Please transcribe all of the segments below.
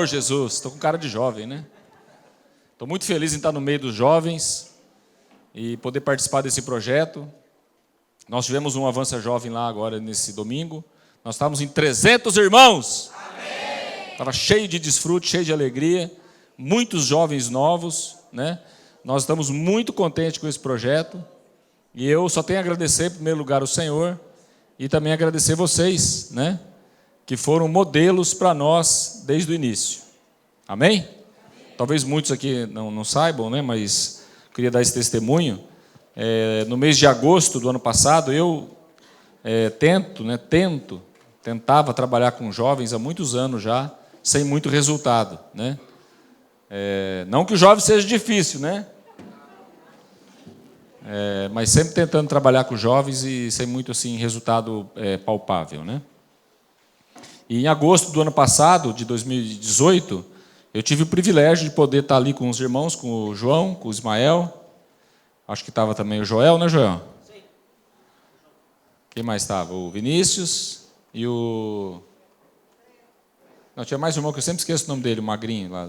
Jesus, estou com cara de jovem, né? Estou muito feliz em estar no meio dos jovens e poder participar desse projeto. Nós tivemos um Avança Jovem lá agora nesse domingo. Nós estávamos em 300 irmãos. Estava cheio de desfrute, cheio de alegria. Muitos jovens novos, né? Nós estamos muito contentes com esse projeto. E eu só tenho a agradecer, em primeiro lugar, ao Senhor. E também agradecer vocês, né? Que foram modelos para nós desde o início. Amém? Talvez muitos aqui não saibam, né? Mas queria dar esse testemunho. No mês de agosto do ano passado, eu tentava trabalhar com jovens há muitos anos já, sem muito resultado, né? Não que o jovem seja difícil, né? Mas sempre tentando trabalhar com jovens e sem muito assim, resultado palpável, né? E em agosto do ano passado, de 2018, eu tive o privilégio de poder estar ali com os irmãos, com o João, com o Ismael. Acho que estava também o Joel, né, Joel? Sim. Quem mais estava? O Vinícius e o... Não, tinha mais um irmão que eu sempre esqueço o nome dele, o magrinho lá.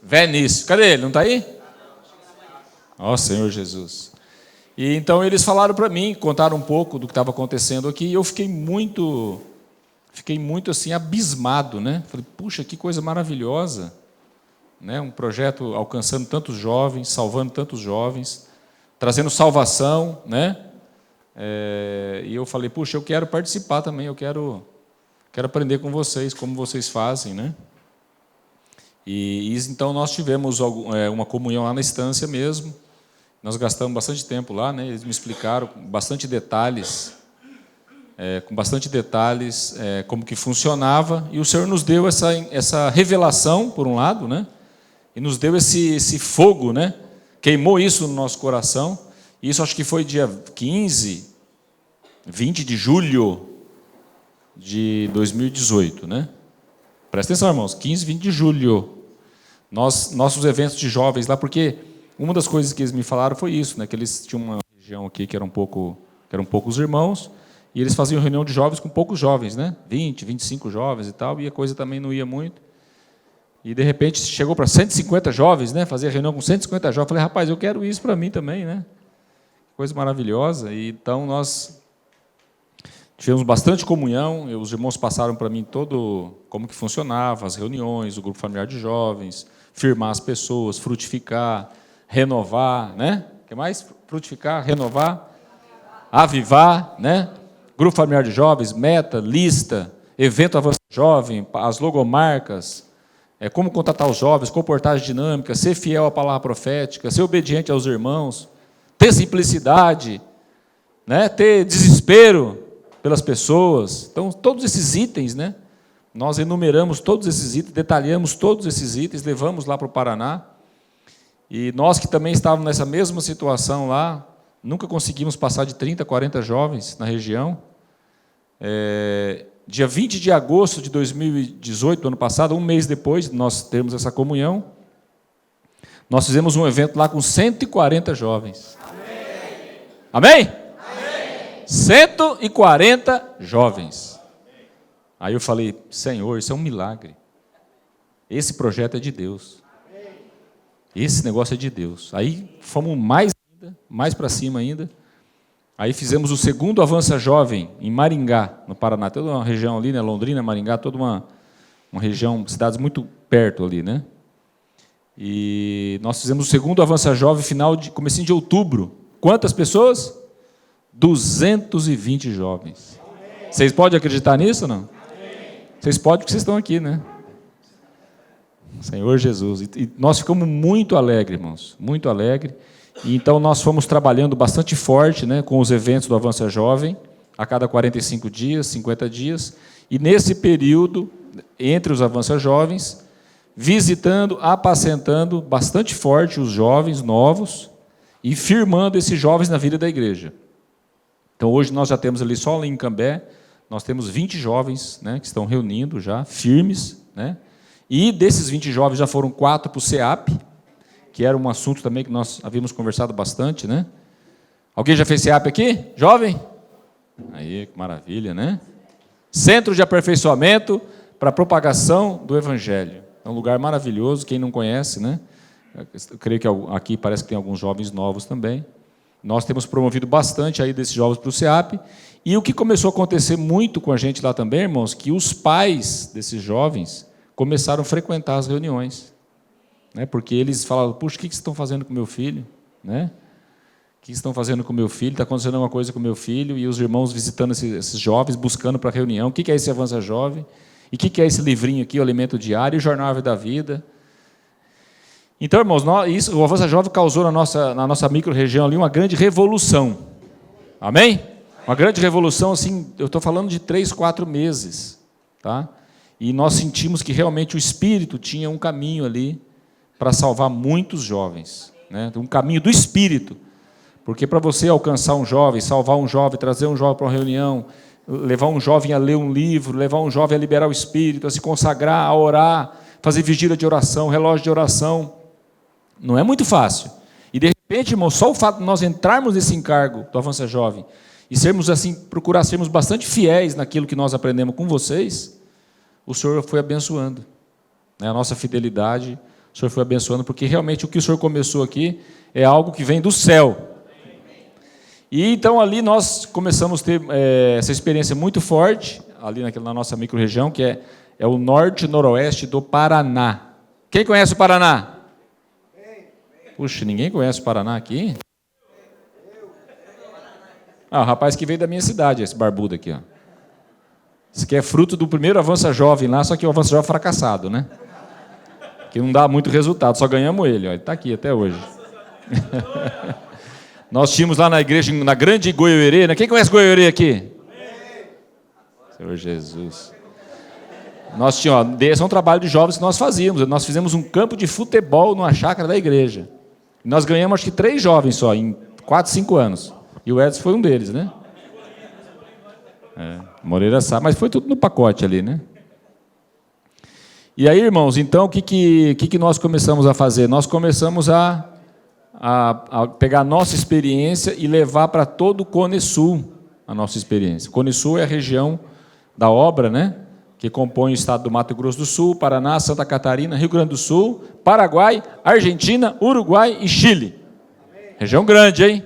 Vinícius. Cadê ele? Não está aí? Ó, Senhor Jesus. E então eles falaram para mim, contaram um pouco do que estava acontecendo aqui, e eu fiquei muito assim abismado, né? Falei, puxa, que coisa maravilhosa, né? Um projeto alcançando tantos jovens, salvando tantos jovens, trazendo salvação, né? E eu falei, puxa, eu quero participar também, eu quero aprender com vocês, como vocês fazem, né? E então nós tivemos uma comunhão lá na estância mesmo. Nós gastamos bastante tempo lá, né? Eles me explicaram com bastante detalhes, como que funcionava. E o Senhor nos deu essa revelação, por um lado, né? E nos deu esse fogo, né? Queimou isso no nosso coração. E isso acho que foi dia 20 de julho de 2018, né? Presta atenção, irmãos, 15, 20 de julho. Nossos eventos de jovens lá, porque uma das coisas que eles me falaram foi isso, né? Que eles tinham uma região aqui que eram poucos irmãos, e eles faziam reunião de jovens com poucos jovens, né? 20, 25 jovens e tal, e a coisa também não ia muito. E, de repente, chegou para 150 jovens, né? Fazer reunião com 150 jovens. Falei, rapaz, eu quero isso para mim também, né? Coisa maravilhosa. E, então, nós tivemos bastante comunhão. Os irmãos passaram para mim como que funcionava, as reuniões, o grupo familiar de jovens, firmar as pessoas, frutificar, renovar, né? O que mais? Frutificar, renovar, avivar, né? Grupo familiar de jovens, meta, lista, evento Avança Jovem, as logomarcas, como contatar os jovens, comportagem dinâmica, ser fiel à palavra profética, ser obediente aos irmãos, ter simplicidade, né? Ter desespero pelas pessoas. Então, todos esses itens, né? Nós enumeramos todos esses itens, detalhamos todos esses itens, levamos lá para o Paraná. E nós que também estávamos nessa mesma situação lá, nunca conseguimos passar de 30, 40 jovens na região. Dia 20 de agosto de 2018, do ano passado, um mês depois de nós termos essa comunhão, nós fizemos um evento lá com 140 jovens. Amém? Amém? 140 jovens. Aí eu falei, Senhor, isso é um milagre. Esse projeto é de Deus. Esse negócio é de Deus. Aí fomos mais para cima ainda. Aí fizemos o segundo Avança Jovem em Maringá, no Paraná. Toda uma região ali, né? Londrina, Maringá, toda uma região, cidades muito perto ali, né? E nós fizemos o segundo Avança Jovem comecinho de outubro. Quantas pessoas? 220 jovens. Vocês podem acreditar nisso ou não? Vocês podem porque vocês estão aqui, né? Senhor Jesus. E nós ficamos muito alegres, irmãos. Muito alegres. E então nós fomos trabalhando bastante forte, né, com os eventos do Avança Jovem, a cada 45 dias, 50 dias. E nesse período, entre os Avança Jovens, visitando, apacentando bastante forte os jovens novos e firmando esses jovens na vida da igreja. Então hoje nós já temos ali só em Cambé, nós temos 20 jovens, né, que estão reunindo já, firmes, né? E desses 20 jovens já foram 4 para o CEAP, que era um assunto também que nós havíamos conversado bastante, né? Alguém já fez CEAP aqui? Jovem? Aí, que maravilha, né? Centro de aperfeiçoamento para a propagação do Evangelho. É um lugar maravilhoso, quem não conhece, né? Eu creio que aqui parece que tem alguns jovens novos também. Nós temos promovido bastante aí desses jovens para o SEAP. E o que começou a acontecer muito com a gente lá também, irmãos, que os pais desses jovens começaram a frequentar as reuniões. Né? Porque eles falavam, puxa, o que vocês estão fazendo com o meu filho? Né? O que estão fazendo com o meu filho? Está acontecendo uma coisa com o meu filho. E os irmãos visitando esses jovens, buscando para a reunião. O que é esse Avança Jovem? E o que é esse livrinho aqui, o Alimento Diário, e o Jornal Árvore da Vida? Então, irmãos, o Avança Jovem causou na nossa micro-região ali uma grande revolução. Amém? Uma grande revolução, assim, eu estou falando de 3, 4 meses. Tá? E nós sentimos que realmente o Espírito tinha um caminho ali para salvar muitos jovens. Né? Um caminho do Espírito. Porque para você alcançar um jovem, salvar um jovem, trazer um jovem para uma reunião, levar um jovem a ler um livro, levar um jovem a liberar o Espírito, a se consagrar, a orar, fazer vigília de oração, relógio de oração, não é muito fácil. E de repente, irmão, só o fato de nós entrarmos nesse encargo do Avança Jovem e sermos assim, procurar sermos bastante fiéis naquilo que nós aprendemos com vocês, o Senhor foi abençoando. Né? A nossa fidelidade, o Senhor foi abençoando, porque realmente o que o Senhor começou aqui é algo que vem do céu. E então ali nós começamos a ter essa experiência muito forte, ali na nossa micro-região, que é o norte e noroeste do Paraná. Quem conhece o Paraná? Puxa, ninguém conhece o Paraná aqui? O rapaz que veio da minha cidade, esse barbudo aqui. Ó. Esse aqui é fruto do primeiro Avança Jovem lá, só que o Avança Jovem fracassado, né? Que não dá muito resultado, só ganhamos ele. Ó, ele está aqui até hoje. Nós tínhamos lá na igreja, na grande Goiôerê, né? Quem conhece Goiôerê aqui? Senhor Jesus. Nós tínhamos, esse é um trabalho de jovens que nós fazíamos. Nós fizemos um campo de futebol numa chácara da igreja. Nós ganhamos acho que 3 jovens só, em 4, 5 anos. E o Edson foi um deles, né? Moreira sabe, mas foi tudo no pacote ali, né? E aí, irmãos, então, o que nós começamos a fazer? Nós começamos a pegar a nossa experiência e levar para todo o Cone Sul a nossa experiência. Cone Sul é a região da obra, né? Que compõe o estado do Mato Grosso do Sul, Paraná, Santa Catarina, Rio Grande do Sul, Paraguai, Argentina, Uruguai e Chile. Região grande, hein?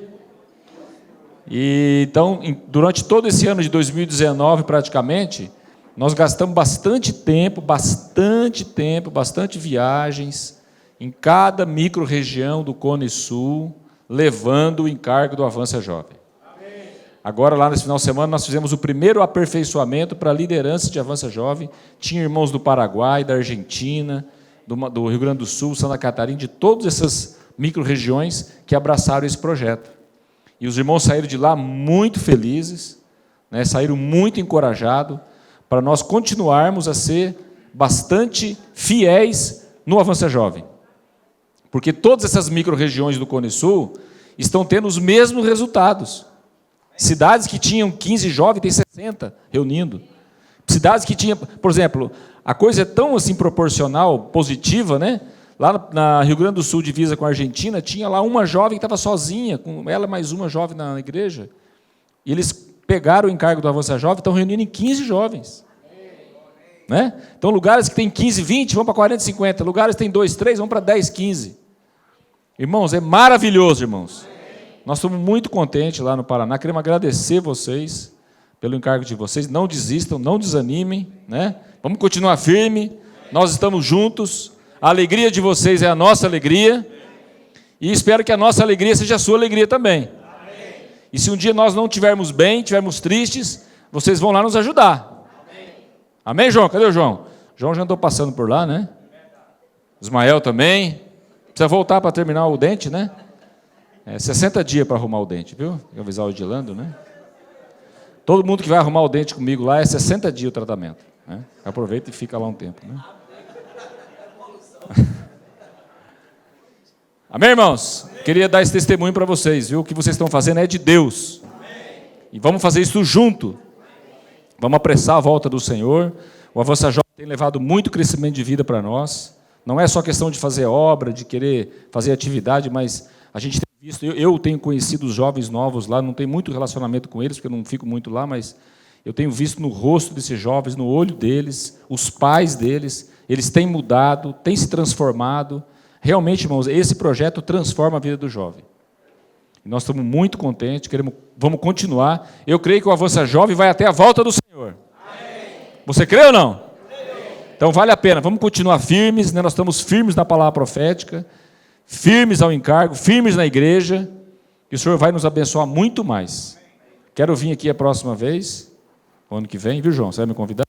E, então, durante todo esse ano de 2019, praticamente, nós gastamos bastante tempo, bastante viagens, em cada micro-região do Cone Sul, levando o encargo do Avança Jovem. Agora, lá nesse final de semana, nós fizemos o primeiro aperfeiçoamento para a liderança de Avança Jovem. Tinha irmãos do Paraguai, da Argentina, do Rio Grande do Sul, Santa Catarina, de todas essas micro-regiões que abraçaram esse projeto. E os irmãos saíram de lá muito felizes, né, saíram muito encorajados, para nós continuarmos a ser bastante fiéis no Avança Jovem. Porque todas essas micro-regiões do Cone Sul estão tendo os mesmos resultados. Cidades que tinham 15 jovens, tem 60 reunindo. Cidades que tinham, por exemplo, a coisa é tão assim proporcional, positiva, né? Lá na Rio Grande do Sul, divisa com a Argentina, tinha lá uma jovem que estava sozinha, com ela mais uma jovem na igreja. E eles pegaram o encargo do Avança Jovem, estão reunindo em 15 jovens. Né? Então, lugares que tem 15, 20, vão para 40, 50. Lugares que tem 2, 3, vão para 10, 15. Irmãos, é maravilhoso, irmãos. Nós estamos muito contentes lá no Paraná. Queremos agradecer vocês pelo encargo de vocês. Não desistam, não desanimem. Né? Vamos continuar firme. Nós estamos juntos. A alegria de vocês é a nossa alegria. E espero que a nossa alegria seja a sua alegria também. E se um dia nós não estivermos bem, estivermos tristes, vocês vão lá nos ajudar. Amém, João? Cadê o João? João já andou passando por lá, né? Ismael também. Precisa voltar para terminar o dente, né? 60 dias para arrumar o dente, viu? Vou avisar o Edilando, né? Todo mundo que vai arrumar o dente comigo lá é 60 dias o tratamento. Né? Aproveita e fica lá um tempo, né? Amém, irmãos? Queria dar esse testemunho para vocês, viu? O que vocês estão fazendo é de Deus. E vamos fazer isso junto. Vamos apressar a volta do Senhor. O Avança Jovem tem levado muito crescimento de vida para nós. Não é só questão de fazer obra, de querer fazer atividade, mas a gente tem visto, eu tenho conhecido os jovens novos lá, não tenho muito relacionamento com eles, porque eu não fico muito lá, mas eu tenho visto no rosto desses jovens, no olho deles, os pais deles, eles têm mudado, têm se transformado. Realmente, irmãos, esse projeto transforma a vida do jovem. E nós estamos muito contentes, vamos continuar. Eu creio que o Avança Jovem vai até a volta do Senhor. Amém. Você crê ou não? Então vale a pena, vamos continuar firmes, né? Nós estamos firmes na palavra profética, firmes ao encargo, firmes na igreja, e o Senhor vai nos abençoar muito mais. Quero vir aqui a próxima vez, o ano que vem, viu, João? Você vai me convidar?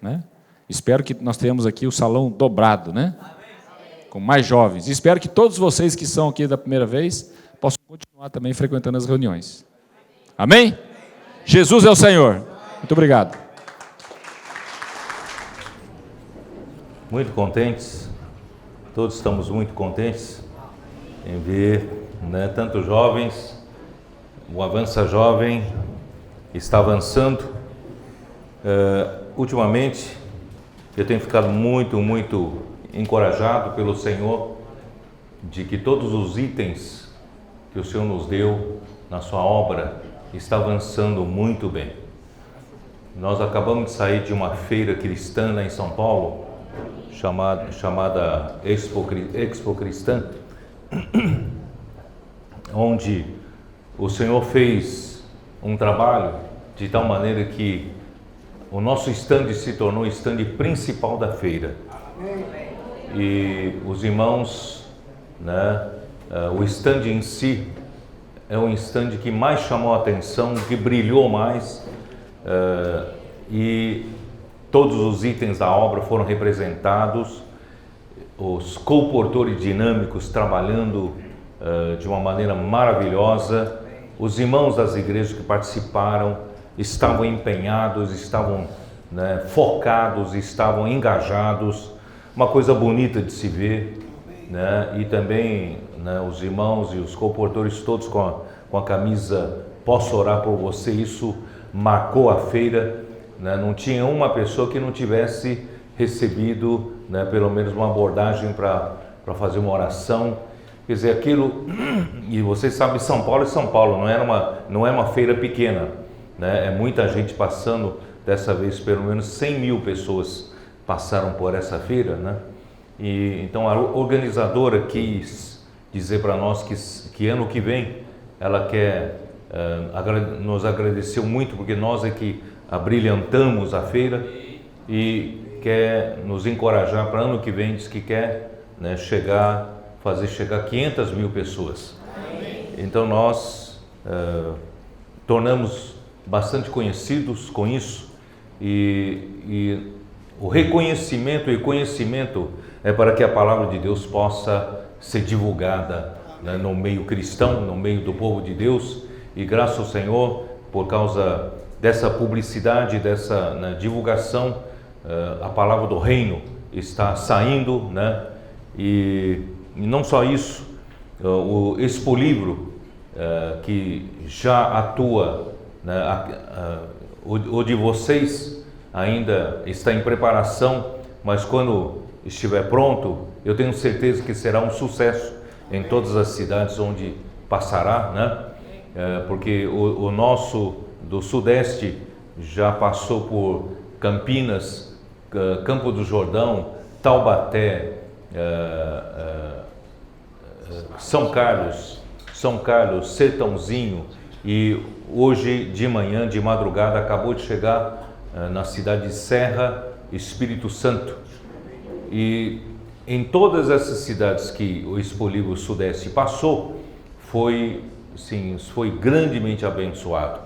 Né? Espero que nós tenhamos aqui o salão dobrado, né? Com mais jovens. E espero que todos vocês que são aqui da primeira vez possam continuar também frequentando as reuniões. Amém? Jesus é o Senhor. Muito obrigado. Muito contentes, todos estamos muito contentes em ver, né, tantos jovens. O Avança Jovem está avançando. Ultimamente, eu tenho ficado muito encorajado pelo Senhor de que todos os itens que o Senhor nos deu na sua obra está avançando muito bem. Nós acabamos de sair de uma feira cristã lá em São Paulo, chamada Expo Cristã, onde o Senhor fez um trabalho de tal maneira que o nosso stand se tornou o stand principal da feira. E os irmãos, né, o stand em si é um stand que mais chamou a atenção, que brilhou mais, e todos os itens da obra foram representados, os colportores dinâmicos trabalhando de uma maneira maravilhosa, os irmãos das igrejas que participaram estavam empenhados, estavam, né, focados, estavam engajados, uma coisa bonita de se ver, né? E também, né, os irmãos e os colportores todos com a camisa "Posso orar por você", isso marcou a feira, né? Não tinha uma pessoa que não tivesse recebido, né, pelo menos uma abordagem para fazer uma oração. Quer dizer, aquilo, e vocês sabem, São Paulo é São Paulo, não é uma feira pequena, né? É muita gente passando. Dessa vez pelo menos 100 mil pessoas passaram por essa feira, né? E então a organizadora quis dizer para nós que ano que vem ela quer nos agradeceu muito, porque nós é que abrilhantamos a feira, e quer nos encorajar para ano que vem. Diz que quer, né, fazer chegar 500 mil pessoas. Então nós tornamos bastante conhecidos com isso, e o reconhecimento e conhecimento é para que a palavra de Deus possa ser divulgada, né, no meio cristão, no meio do povo de Deus. E graças ao Senhor, por causa dessa publicidade, dessa, né, divulgação, a palavra do reino está saindo, né? E não só isso, o Expo Livro, que já atua, né, o de vocês ainda está em preparação, mas quando estiver pronto, eu tenho certeza que será um sucesso em todas as cidades onde passará, né? Porque o nosso do Sudeste já passou por Campinas, Campo do Jordão, Taubaté, São Carlos, Sertãozinho, e hoje de manhã, de madrugada, acabou de chegar na cidade de Serra, Espírito Santo. E em todas essas cidades que o Expo Livro Sudeste passou, foi grandemente abençoado.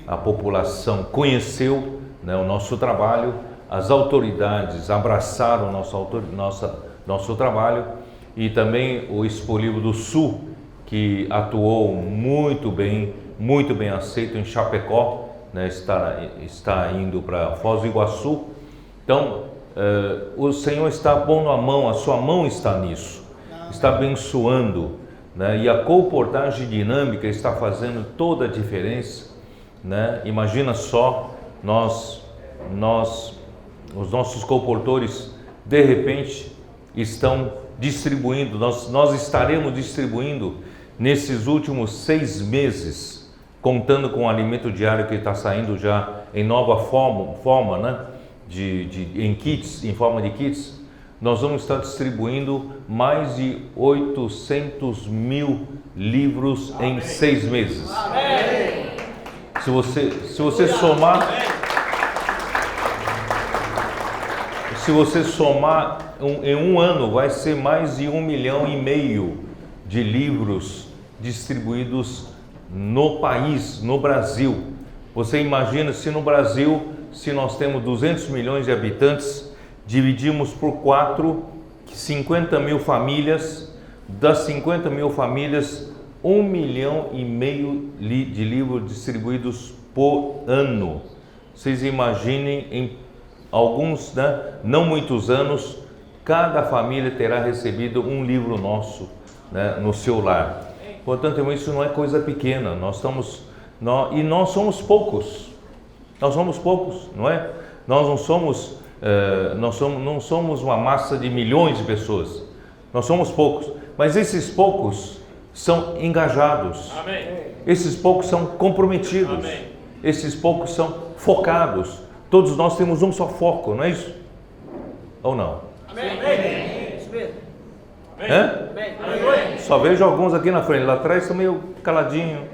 A população conheceu, né, o nosso trabalho, as autoridades abraçaram nosso trabalho, e também o Expo Livro do Sul, que atuou muito bem aceito em Chapecó, né, está indo para Foz do Iguaçu. Então, o Senhor está pondo a mão, a sua mão está nisso, está abençoando, né, e a colportagem dinâmica está fazendo toda a diferença, né? Imagina só, os nossos colportores, de repente, estão distribuindo, nós estaremos distribuindo nesses últimos 6 meses contando com o alimento diário que está saindo já em nova forma, né? Em kits, em forma de kits, nós vamos estar distribuindo mais de 800 mil livros em 6 meses. Amém. Se você somar em um ano, vai ser mais de 1,5 milhão de livros distribuídos no país, no Brasil. Você imagina se no Brasil, se nós temos 200 milhões de habitantes, dividimos por 4, 50 mil famílias, das 50 mil famílias, 1,5 milhão de livros distribuídos por ano. Vocês imaginem, em alguns, né, não muitos anos, cada família terá recebido um livro nosso, né, no seu lar. Portanto, irmão, isso não é coisa pequena. Nós somos poucos. Nós somos poucos, não é? Nós não somos uma massa de milhões de pessoas. Nós somos poucos. Mas esses poucos são engajados. Amém. Esses poucos são comprometidos. Amém. Esses poucos são focados. Todos nós temos um só foco, não é isso? Ou não? Amém. Isso mesmo. Amém. Só vejo alguns aqui na frente, lá atrás estão meio caladinhos.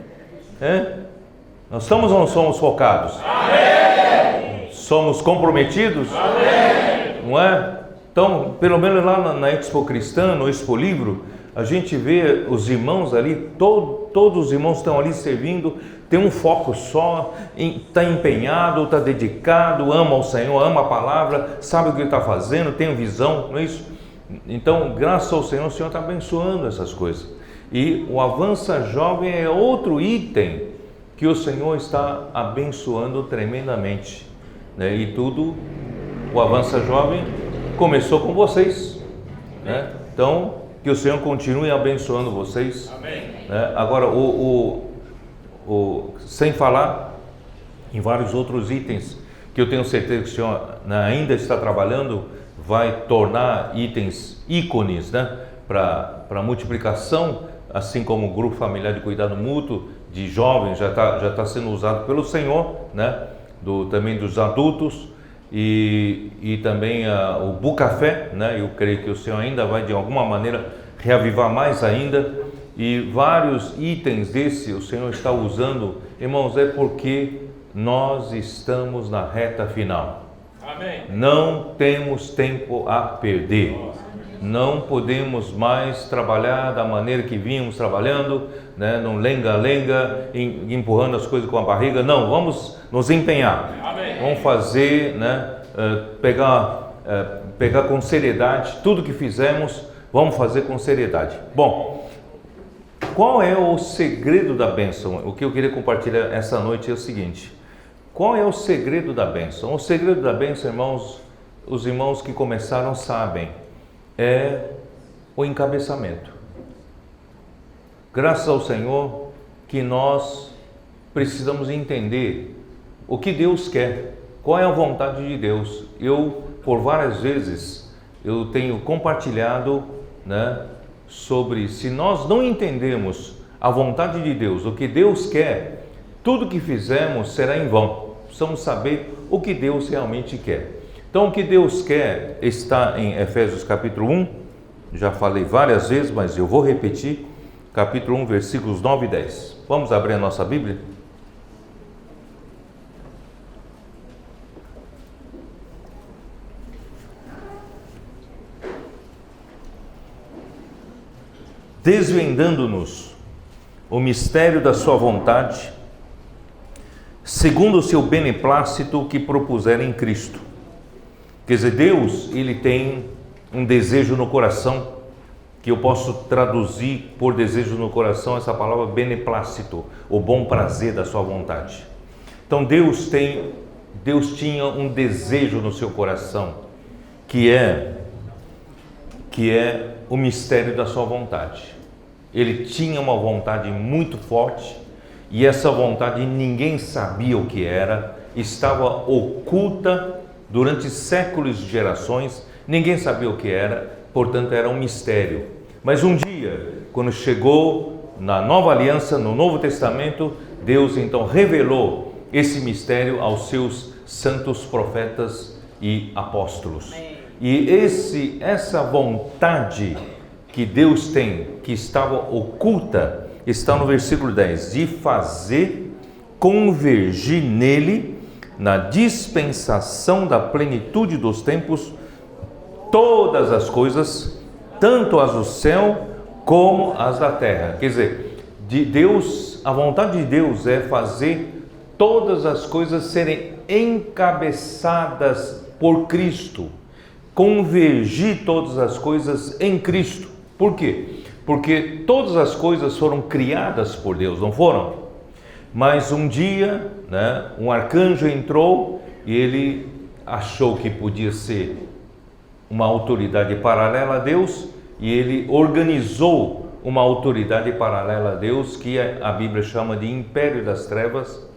Nós somos ou não somos focados? Amém. Somos comprometidos? Amém. Não é? Então, pelo menos lá na Expo Cristã, no Expo Livro, a gente vê os irmãos ali, todos os irmãos estão ali servindo, tem um foco só, está empenhado, está dedicado, ama o Senhor, ama a palavra, sabe o que ele está fazendo, tem visão, não é isso? Então, graças ao Senhor, o Senhor está abençoando essas coisas. E o Avança Jovem é outro item que o Senhor está abençoando tremendamente, né? E tudo, o Avança Jovem começou com vocês, né? Então, que o Senhor continue abençoando vocês. Amém. Né? Agora, sem falar em vários outros itens que eu tenho certeza que o Senhor, né, ainda está trabalhando, vai tornar itens ícones, né, para multiplicação, assim como o grupo familiar de cuidado mútuo de jovens já tá sendo usado pelo Senhor, né, também dos adultos, e também o Bucafé, né, eu creio que o Senhor ainda vai de alguma maneira reavivar mais ainda, e vários itens desse o Senhor está usando, irmãos, é porque nós estamos na reta final. Amém. Não temos tempo a perder. Não podemos mais trabalhar da maneira que vínhamos trabalhando, né? Num lenga-lenga, empurrando as coisas com a barriga. Não, vamos nos empenhar. Amém. Vamos fazer, né? Pegar com seriedade tudo que fizemos, vamos fazer com seriedade. Bom, qual é o segredo da bênção? O que eu queria compartilhar essa noite é o seguinte: qual é o segredo da bênção? O segredo da bênção, irmãos, os irmãos que começaram sabem, é o encabeçamento. Graças ao Senhor que nós precisamos entender o que Deus quer, qual é a vontade de Deus. Eu, por várias vezes, eu tenho compartilhado, né, sobre se nós não entendemos a vontade de Deus, o que Deus quer, tudo que fizermos será em vão. Precisamos saber o que Deus realmente quer. Então, o que Deus quer está em Efésios capítulo 1, já falei várias vezes, mas eu vou repetir, capítulo 1, versículos 9 e 10. Vamos abrir a nossa Bíblia? Desvendando-nos o mistério da sua vontade, segundo o seu beneplácito que propuseram em Cristo. Quer dizer, Deus, ele tem um desejo no coração, que eu posso traduzir por desejo no coração essa palavra beneplácito, o bom prazer da sua vontade. Então Deus tinha um desejo no seu coração, que é o mistério da sua vontade. Ele tinha uma vontade muito forte, e essa vontade ninguém sabia o que era, estava oculta durante séculos e gerações, ninguém sabia o que era, portanto era um mistério. Mas um dia, quando chegou na Nova Aliança, no Novo Testamento, Deus então revelou esse mistério aos seus santos profetas e apóstolos. E essa vontade que Deus tem, que estava oculta, está no versículo 10, de fazer convergir nele, na dispensação da plenitude dos tempos, todas as coisas, tanto as do céu como as da terra. Quer dizer, de Deus, a vontade de Deus é fazer todas as coisas serem encabeçadas por Cristo, convergir todas as coisas em Cristo. Por quê? Porque todas as coisas foram criadas por Deus, não foram? Mas um dia, um arcanjo entrou e ele achou que podia ser uma autoridade paralela a Deus, e ele organizou uma autoridade paralela a Deus, que a Bíblia chama de Império das Trevas.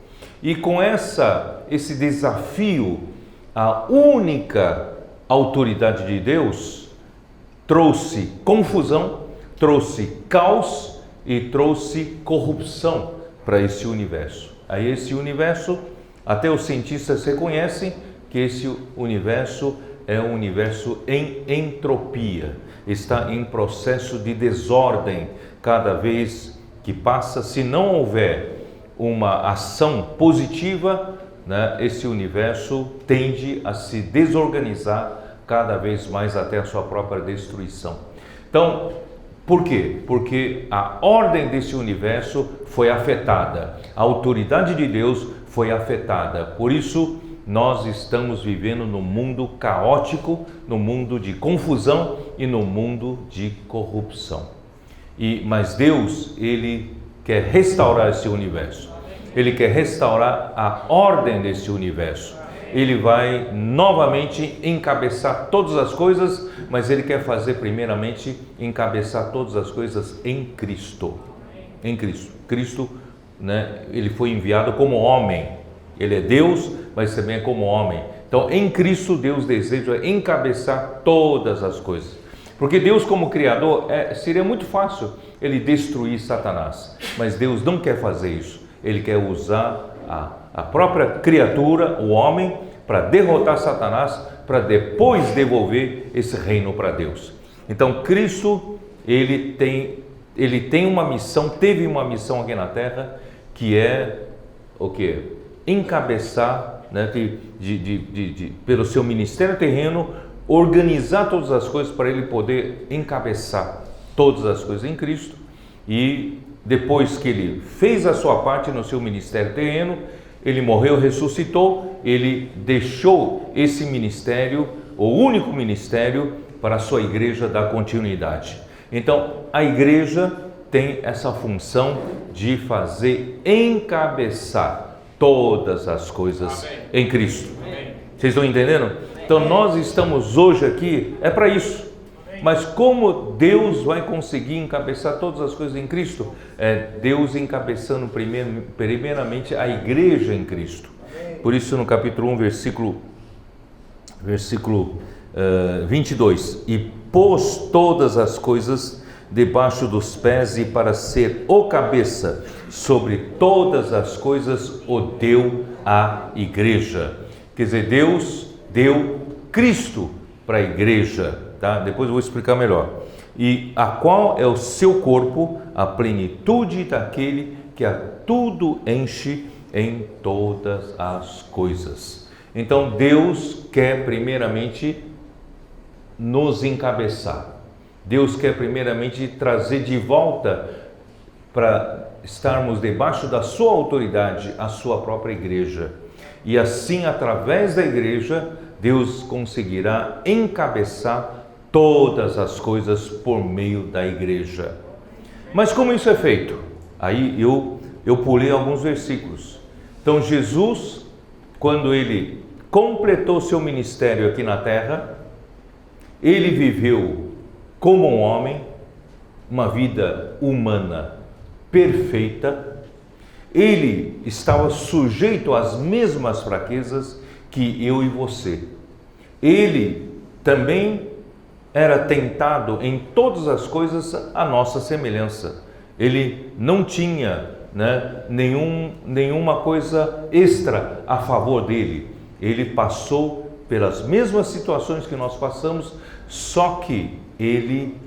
E com esse desafio, a única autoridade de Deus trouxe confusão, trouxe caos e trouxe corrupção para esse universo. Aí esse universo, até os cientistas reconhecem que esse universo é um universo em entropia, está em processo de desordem cada vez que passa. Se não houver uma ação positiva, esse universo tende a se desorganizar cada vez mais até a sua própria destruição. Então, por quê? Porque a ordem desse universo foi afetada, a autoridade de Deus foi afetada. Por isso, nós estamos vivendo num mundo caótico, num mundo de confusão e num mundo de corrupção. Mas Deus, Ele quer restaurar esse universo. Ele quer restaurar a ordem desse universo. Ele vai novamente encabeçar todas as coisas, mas Ele quer fazer primeiramente encabeçar todas as coisas em Cristo. Em Cristo. Cristo, Ele foi enviado como homem. Ele é Deus, mas também é como homem. Então, em Cristo, Deus deseja encabeçar todas as coisas. Porque Deus, como Criador, seria muito fácil Ele destruir Satanás. Mas Deus não quer fazer isso. Ele quer usar a própria criatura, o homem, para derrotar Satanás, para depois devolver esse reino para Deus. Então, Cristo, ele tem uma missão, teve uma missão aqui na Terra, que é o quê? Encabeçar, pelo seu ministério terreno, organizar todas as coisas para ele poder encabeçar todas as coisas em Cristo. E depois que ele fez a sua parte no seu ministério terreno, ele morreu, ressuscitou, ele deixou esse ministério, o único ministério, para a sua igreja dar continuidade. Então, a igreja tem essa função de fazer encabeçar todas as coisas em Cristo. Vocês estão entendendo? Então nós estamos hoje aqui, é para isso. Mas como Deus vai conseguir encabeçar todas as coisas em Cristo? É Deus encabeçando primeiramente a igreja em Cristo. Por isso no capítulo 1, versículo 22, e pôs todas as coisas debaixo dos pés, e para ser o cabeça sobre todas as coisas o deu à igreja. Quer dizer, Deus deu Cristo para a igreja, tá? Depois eu vou explicar melhor. E a qual é o seu corpo, a plenitude daquele que a tudo enche em todas as coisas. Então Deus quer primeiramente nos encabeçar. Deus quer primeiramente trazer de volta para estarmos debaixo da sua autoridade, a sua própria igreja. E assim, através da igreja, Deus conseguirá encabeçar todas as coisas por meio da igreja. Mas como isso é feito? Aí eu pulei alguns versículos. Então Jesus, quando ele completou seu ministério aqui na terra, ele viveu como um homem, uma vida humana perfeita. Ele estava sujeito às mesmas fraquezas que eu e você. Ele também era tentado em todas as coisas à nossa semelhança. Ele não tinha né, nenhuma coisa extra a favor dele. Ele passou pelas mesmas situações que nós passamos, só que ele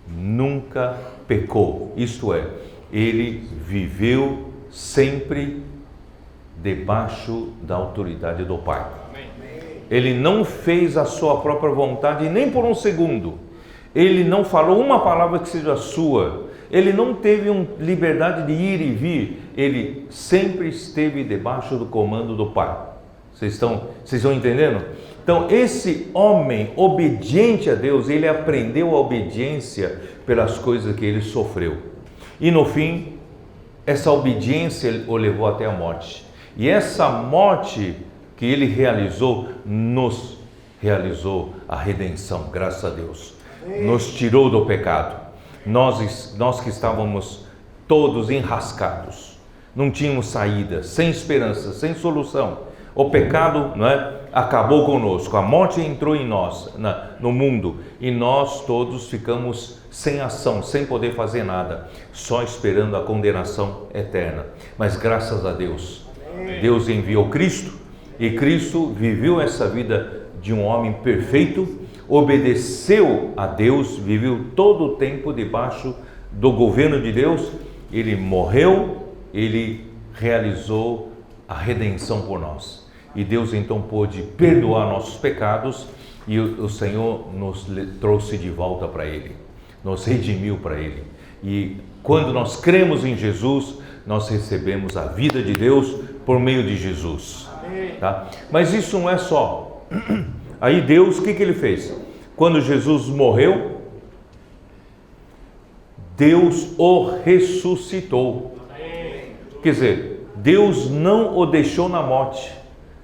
nunca pecou. Isto é, ele viveu sempre debaixo da autoridade do Pai. Ele não fez a sua própria vontade nem por um segundo. Ele não falou uma palavra que seja sua. Ele não teve liberdade de ir e vir. Ele sempre esteve debaixo do comando do Pai. Vocês estão entendendo? Então, esse homem obediente a Deus, ele aprendeu a obediência pelas coisas que ele sofreu. E no fim, essa obediência o levou até a morte. E essa morte que ele realizou, nos realizou a redenção, graças a Deus. Nos tirou do pecado. Nós que estávamos todos enrascados, não tínhamos saída, sem esperança, sem solução. O pecado, não é, acabou conosco, a morte entrou em nós, no mundo, e nós todos ficamos sem ação, sem poder fazer nada, só esperando a condenação eterna. Mas graças a Deus, Deus enviou Cristo, e Cristo viveu essa vida de um homem perfeito, obedeceu a Deus, viveu todo o tempo debaixo do governo de Deus. Ele morreu, ele realizou a redenção por nós. E Deus então pôde perdoar nossos pecados, e o Senhor nos trouxe de volta para Ele, nos redimiu para Ele. E quando nós cremos em Jesus, nós recebemos a vida de Deus por meio de Jesus. Tá? Mas isso não é só. Aí Deus, o que Ele fez? Quando Jesus morreu, Deus o ressuscitou. Quer dizer, Deus não o deixou na morte.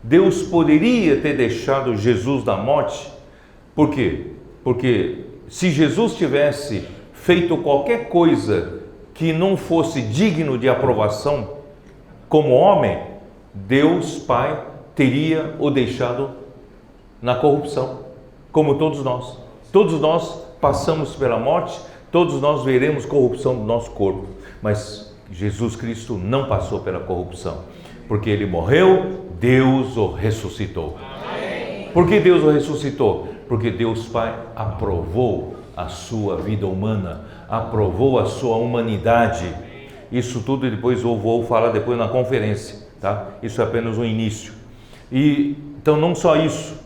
Deus poderia ter deixado Jesus na morte. Por quê? Porque se Jesus tivesse feito qualquer coisa que não fosse digno de aprovação como homem, Deus Pai teria o deixado na corrupção, como todos nós. Todos nós passamos pela morte, todos nós veremos corrupção do nosso corpo, mas Jesus Cristo não passou pela corrupção, porque Ele morreu, Deus o ressuscitou. Amém. Por que Deus o ressuscitou? Porque Deus Pai aprovou a sua vida humana, aprovou a sua humanidade. Isso tudo depois eu vou falar depois na conferência, tá? Isso é apenas o início. E então não só isso,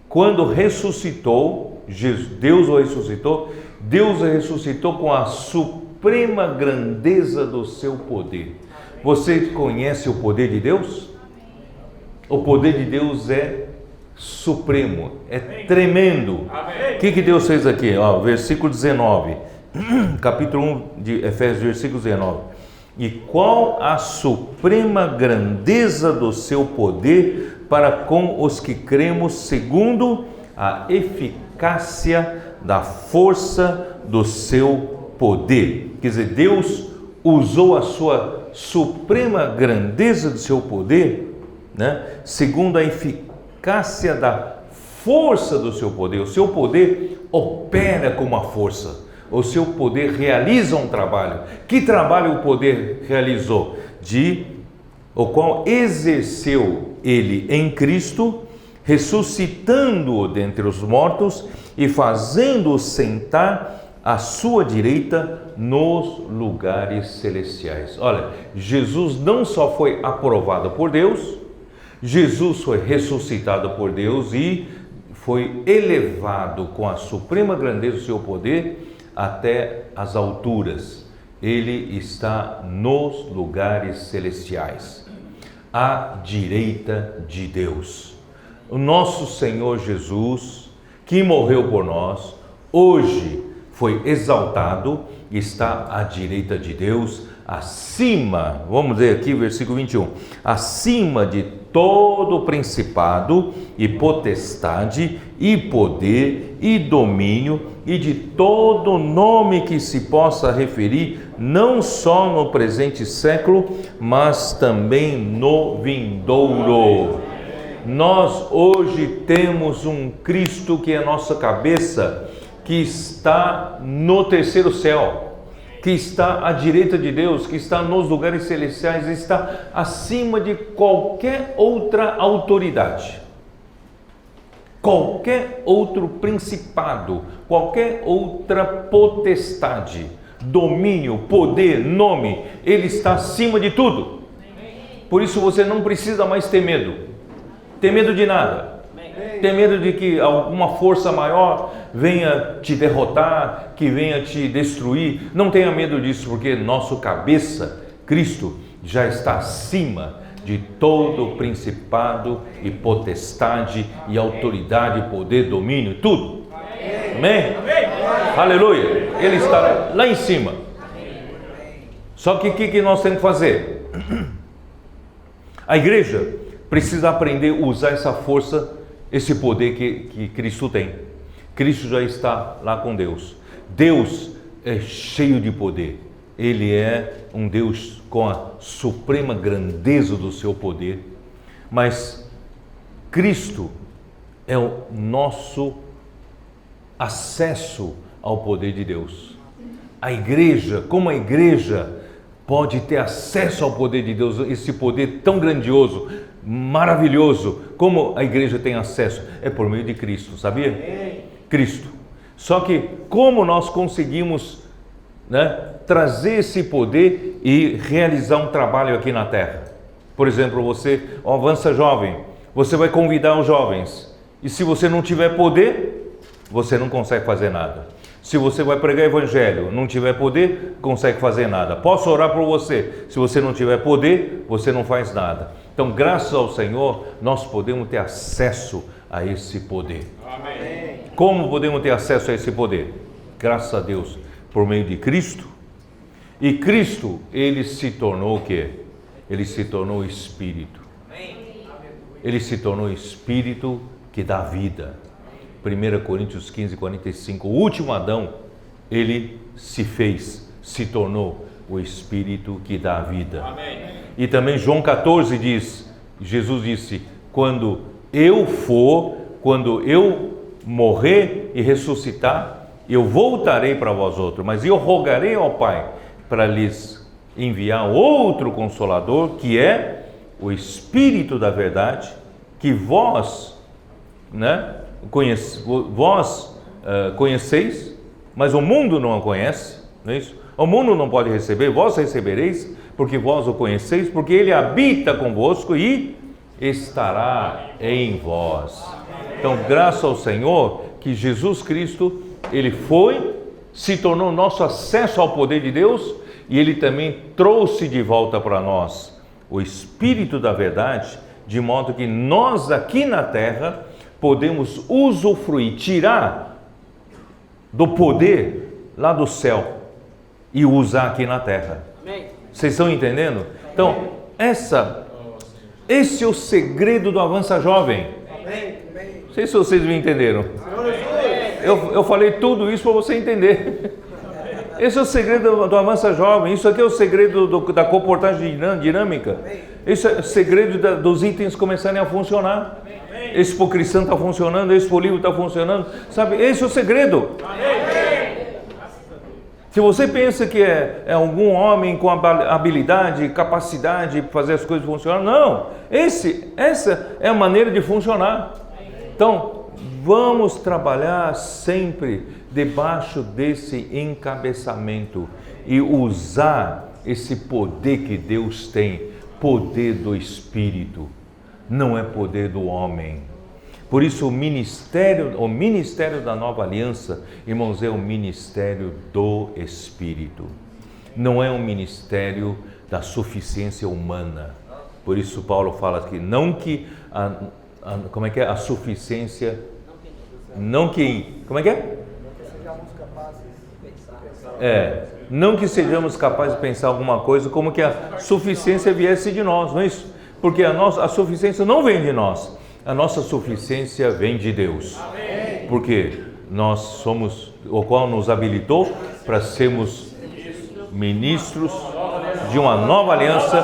quando ressuscitou, Deus o ressuscitou com a suprema grandeza do seu poder. Você conhece o poder de Deus? O poder de Deus é supremo, é tremendo. O que Deus fez aqui? Ó, versículo 19, capítulo 1 de Efésios, versículo 19. E qual a suprema grandeza do seu poder para com os que cremos, segundo a eficácia da força do seu poder. Quer dizer, Deus usou a sua suprema grandeza do seu poder, né, segundo a eficácia da força do seu poder. O seu poder opera com uma força. O seu poder realiza um trabalho. Que trabalho o poder realizou? O qual exerceu ele em Cristo, ressuscitando-o dentre os mortos e fazendo-o sentar à sua direita nos lugares celestiais. Olha, Jesus não só foi aprovado por Deus, Jesus foi ressuscitado por Deus e foi elevado com a suprema grandeza do seu poder até as alturas. Ele está nos lugares celestiais, à direita de Deus. O nosso Senhor Jesus, que morreu por nós, hoje foi exaltado, está à direita de Deus, acima, vamos ver aqui versículo 21, acima de todo principado e potestade e poder e domínio e de todo nome que se possa referir, não só no presente século, mas também no vindouro. Nós hoje temos um Cristo que é a nossa cabeça, que está no terceiro céu. que está à direita de Deus, que está nos lugares celestiais, está acima de qualquer outra autoridade, qualquer outro principado, qualquer outra potestade, domínio, poder, nome, Ele está acima de tudo. Por isso você não precisa mais ter medo de nada. Tem medo de que alguma força maior venha te derrotar, que venha te destruir. Não tenha medo disso, porque nosso cabeça, Cristo, já está acima de todo principado e potestade e autoridade, poder, domínio, tudo. Amém? Aleluia! Ele está lá em cima. Só que o que nós temos que fazer? A igreja precisa aprender a usar essa força, esse poder que Cristo tem. Cristo já está lá com Deus. Deus é cheio de poder. Ele é um Deus com a suprema grandeza do seu poder. Mas Cristo é o nosso acesso ao poder de Deus. A igreja, como a igreja pode ter acesso ao poder de Deus, esse poder tão grandioso, maravilhoso, como a igreja tem acesso? É por meio de Cristo, sabia? Cristo. Só que como nós conseguimos, trazer esse poder e realizar um trabalho aqui na terra? Por exemplo, você, Avança Jovem, você vai convidar os jovens, e se você não tiver poder, você não consegue fazer nada. Se você vai pregar evangelho, não tiver poder, consegue fazer nada. Posso orar por você? Se você não tiver poder, você não faz nada. Então, graças ao Senhor, nós podemos ter acesso a esse poder. Amém. Como podemos ter acesso a esse poder? Graças a Deus, por meio de Cristo. E Cristo, Ele se tornou o quê? Ele se tornou Espírito. Ele se tornou Espírito que dá vida. 1 Coríntios 15, 45, o último Adão, ele se tornou o Espírito que dá vida. Amém. E também João 14 diz, Jesus disse, quando eu morrer e ressuscitar, eu voltarei para vós outros, mas eu rogarei ao Pai para lhes enviar outro Consolador, que é o Espírito da verdade, que vós conheceis, mas o mundo não o conhece, não é isso? O mundo não pode receber, vós recebereis, porque vós o conheceis, porque ele habita convosco e estará em vós. Então, graças ao Senhor, que Jesus Cristo, ele se tornou nosso acesso ao poder de Deus, e ele também trouxe de volta para nós o Espírito da verdade, de modo que nós aqui na terra podemos usufruir, tirar do poder lá do céu e usar aqui na terra. Amém. Vocês estão entendendo? Então, esse é o segredo do Avança Jovem. Amém. Não sei se vocês me entenderam. Eu falei tudo isso para você entender. Esse é o segredo do Avança Jovem. Isso aqui é o segredo da comportagem dinâmica. Esse é o segredo dos itens começarem a funcionar. Expo Cristã está funcionando, Expo Livro está funcionando, sabe? Esse é o segredo. Amém. Se você pensa que é algum homem com habilidade, capacidade de fazer as coisas funcionarem, não. Essa é a maneira de funcionar. Então, vamos trabalhar sempre debaixo desse encabeçamento e usar esse poder que Deus tem, poder do Espírito. Não é poder do homem. Por isso o ministério da nova aliança, irmãos, é o ministério do Espírito. Não é um ministério da suficiência humana. Por isso Paulo fala aqui, a suficiência, não que sejamos capazes de pensar alguma coisa como que a suficiência viesse de nós, não é isso? Porque a suficiência não vem de nós, a nossa suficiência vem de Deus. Amém. Porque nós somos, o qual nos habilitou para sermos ministros de uma nova aliança,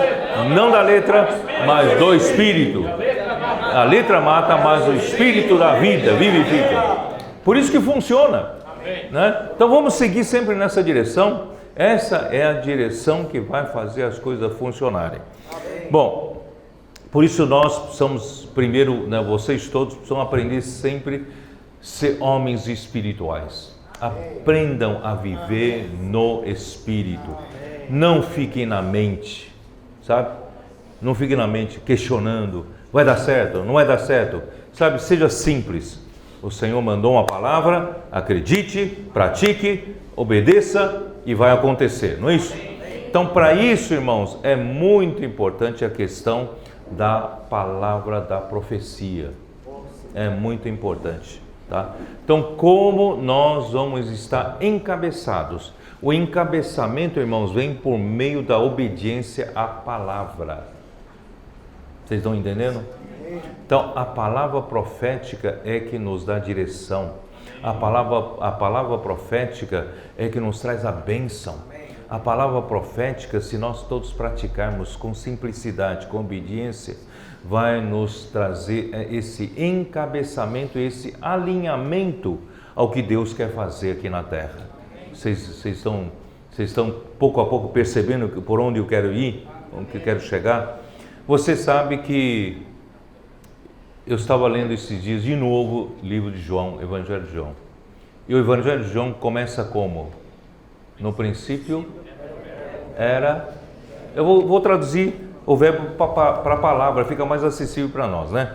não da letra, mas do Espírito. A letra mata, mas o Espírito da vida vivifica. Por isso que funciona. Né? Então vamos seguir sempre nessa direção essa é a direção que vai fazer as coisas funcionarem. Bom, por isso nós precisamos, primeiro, né, vocês todos precisam aprender sempre a ser homens espirituais. Aprendam a viver no Espírito. Não fiquem na mente, sabe? Não fiquem na mente questionando, vai dar certo, não vai dar certo. Sabe, seja simples. O Senhor mandou uma palavra, acredite, pratique, obedeça e vai acontecer, não é isso? Então, para isso, irmãos, é muito importante a questão da palavra da profecia. É muito importante, tá? Então, como nós vamos estar encabeçados? O encabeçamento, irmãos, vem por meio da obediência à palavra. Vocês estão entendendo? Então, a palavra profética é que nos dá direção. A palavra profética é que nos traz a bênção. A palavra profética, se nós todos praticarmos com simplicidade, com obediência, vai nos trazer esse encabeçamento, esse alinhamento ao que Deus quer fazer aqui na terra. Vocês estão pouco a pouco percebendo por onde eu quero ir, onde eu quero chegar? Você sabe que eu estava lendo esses dias de novo o livro de João, Evangelho de João. E o Evangelho de João começa como? No princípio era... Eu vou traduzir o verbo para a palavra, fica mais acessível para nós, né?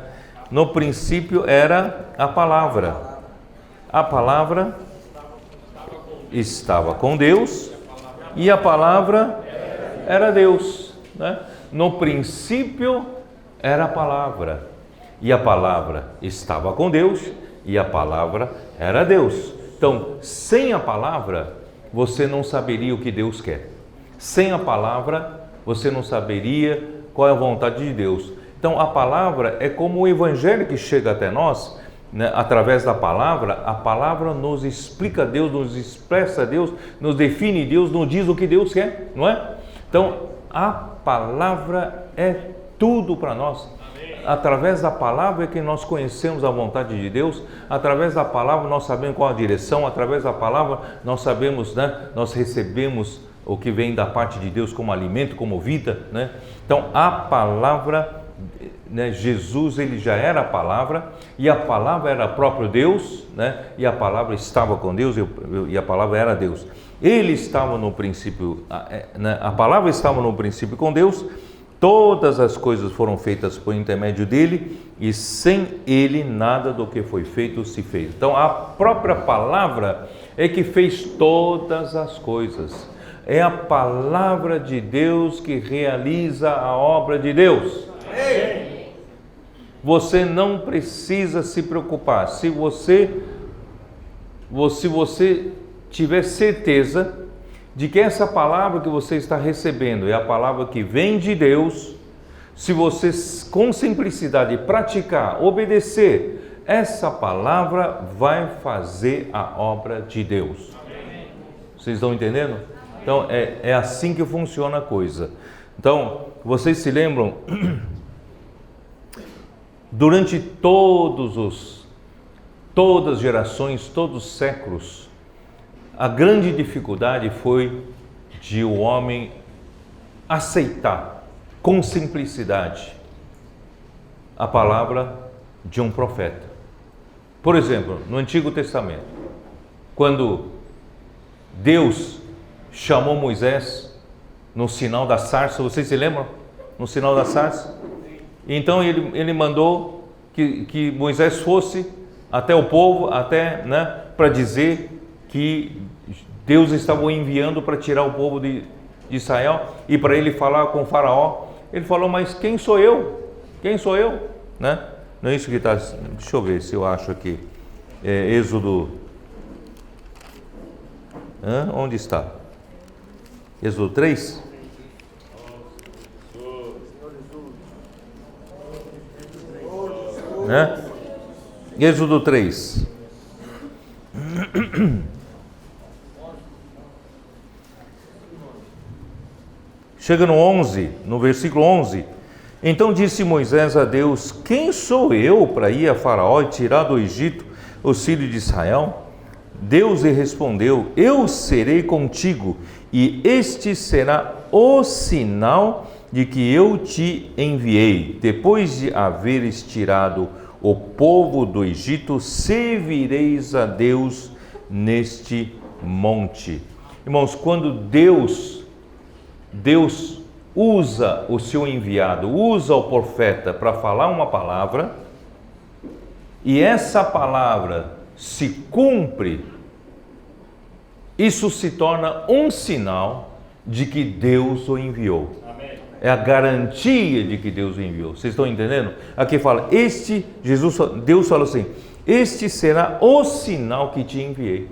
No princípio era a palavra. A palavra estava com Deus e a palavra era Deus, né? No princípio era a palavra. E a palavra estava com Deus e a palavra era Deus. Então, sem a palavra, você não saberia o que Deus quer. Sem a palavra, você não saberia qual é a vontade de Deus. Então, a palavra é como o evangelho que chega até nós, né? Através da palavra, a palavra nos explica Deus, nos expressa Deus, nos define Deus, nos diz o que Deus quer, não é? Então, a palavra é tudo para nós. Através da palavra é que nós conhecemos a vontade de Deus, através da palavra nós sabemos qual a direção, através da palavra nós sabemos, né, nós recebemos o que vem da parte de Deus como alimento, como vida, né? Então a palavra, né, Jesus ele já era a palavra e a palavra era próprio Deus, né? E a palavra estava com Deus e a palavra era Deus. Ele estava no princípio, né, a palavra estava no princípio com Deus. Todas as coisas foram feitas por intermédio dele e sem ele nada do que foi feito se fez. Então a própria palavra é que fez todas as coisas. É a palavra de Deus que realiza a obra de Deus. Amém. Você não precisa se preocupar. Se você tiver certeza de que essa palavra que você está recebendo é a palavra que vem de Deus, se você com simplicidade praticar, obedecer, essa palavra vai fazer a obra de Deus. Amém. Vocês estão entendendo? Então é assim que funciona a coisa. Então, vocês se lembram, durante todas as gerações, todos os séculos, a grande dificuldade foi de o homem aceitar com simplicidade a palavra de um profeta. Por exemplo, no Antigo Testamento, quando Deus chamou Moisés no sinal da sarça, vocês se lembram? No sinal da sarça? Então ele mandou que Moisés fosse até o povo, né, para dizer que Deus estava o enviando para tirar o povo de Israel e para ele falar com o faraó. Ele falou, mas quem sou eu? Quem sou eu? Né? Não é isso que está... Deixa eu ver se eu acho aqui. Êxodo... Onde está? Êxodo 3? Né? Êxodo 3. Chega no 11, no versículo 11. Então disse Moisés a Deus, quem sou eu para ir a Faraó e tirar do Egito os filhos de Israel? Deus lhe respondeu: eu serei contigo, e este será o sinal de que eu te enviei. Depois de haveres tirado o povo do Egito, servireis a Deus neste monte. Irmãos, quando Deus usa o seu enviado, usa o profeta para falar uma palavra, e essa palavra se cumpre, isso se torna um sinal de que Deus o enviou. Amém. É a garantia de que Deus o enviou. Vocês estão entendendo? Aqui fala, Deus fala assim: este será o sinal que te enviei.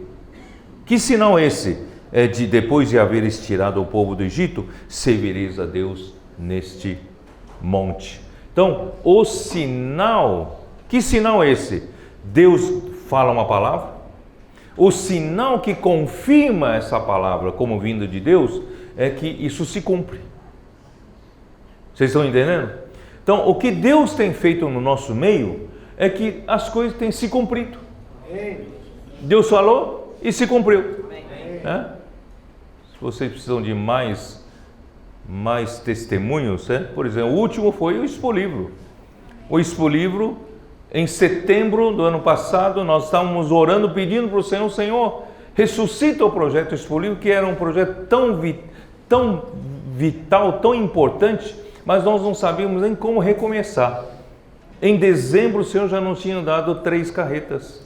Que sinal é esse? É de depois de haveres tirado o povo do Egito, servireis a Deus neste monte. Então, o sinal, que sinal é esse? Deus fala uma palavra, o sinal que confirma essa palavra como vinda de Deus é que isso se cumpre. Vocês estão entendendo? Então, o que Deus tem feito no nosso meio é que as coisas têm se cumprido. Deus falou e se cumpriu. Se vocês precisam de mais testemunhos, por exemplo, o último foi o Expo Livro. O Expo Livro, em setembro do ano passado, nós estávamos orando, pedindo para o Senhor, ressuscita o projeto Expo Livro, que era um projeto tão vital, tão importante, mas nós não sabíamos nem como recomeçar. Em dezembro, o Senhor já nos tinha dado 3 carretas,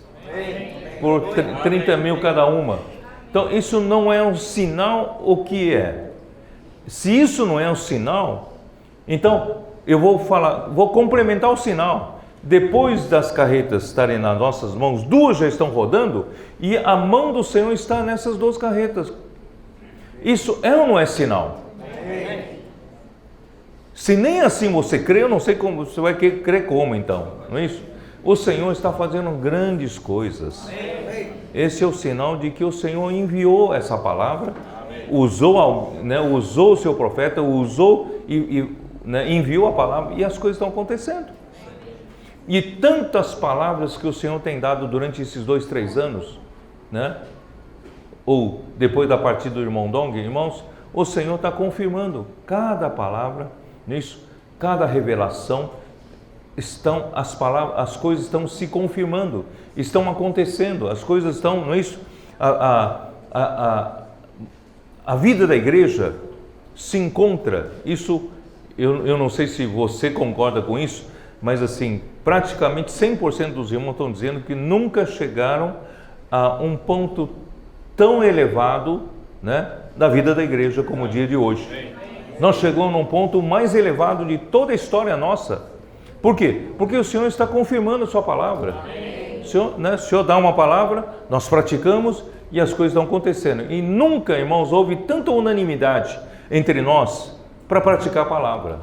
por 30 mil cada uma. Então, isso não é um sinal. O que é? Se isso não é um sinal, então eu vou complementar o sinal. Depois das carretas estarem nas nossas mãos, 2 já estão rodando, e a mão do Senhor está nessas 2 carretas. Isso é ou não é sinal? Se nem assim você crê, eu não sei como você vai crer como então, não é isso? O Senhor está fazendo grandes coisas. Esse é o sinal de que o Senhor enviou essa palavra, usou o seu profeta, enviou a palavra, e as coisas estão acontecendo. E tantas palavras que o Senhor tem dado durante esses 2, 3 anos, ou depois da partida do irmão Dong, irmãos, o Senhor está confirmando cada palavra nisso, cada revelação. As coisas estão se confirmando, estão acontecendo, as coisas estão, não é isso? A vida da igreja se encontra, isso, eu não sei se você concorda com isso, mas assim, praticamente 100% dos irmãos estão dizendo que nunca chegaram a um ponto tão elevado, da vida da igreja como o dia de hoje. Nós chegamos num ponto mais elevado de toda a história nossa. Por quê? Porque o Senhor está confirmando a sua palavra. O Senhor dá uma palavra, nós praticamos e as coisas estão acontecendo. E nunca, irmãos, houve tanta unanimidade entre nós para praticar a palavra.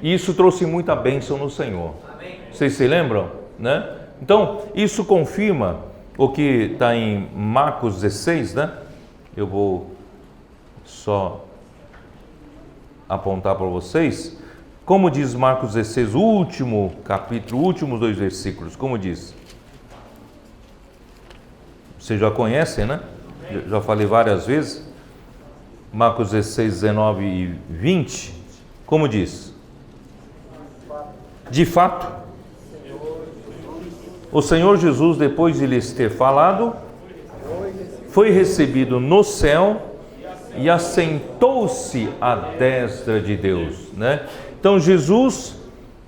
E isso trouxe muita bênção no Senhor. Vocês se lembram? Então, isso confirma o que está em Marcos 16, Eu vou só apontar para vocês. Como diz Marcos 16, o último capítulo, últimos 2 versículos, como diz? Vocês já conhecem, Já falei várias vezes. Marcos 16, 19 e 20, como diz? De fato, o Senhor Jesus, depois de lhes ter falado, foi recebido no céu e assentou-se à destra de Deus, Então Jesus,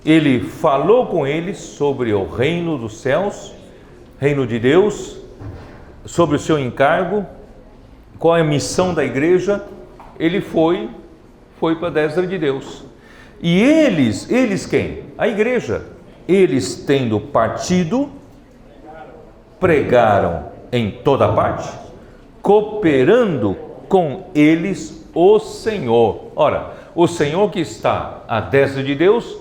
ele falou com eles sobre o reino dos céus, reino de Deus, sobre o seu encargo, qual é a missão da igreja. Ele foi para a destra de Deus. E eles quem? A igreja. Eles, tendo partido, pregaram em toda parte, cooperando com eles o Senhor. Ora, o Senhor que está à destra de Deus,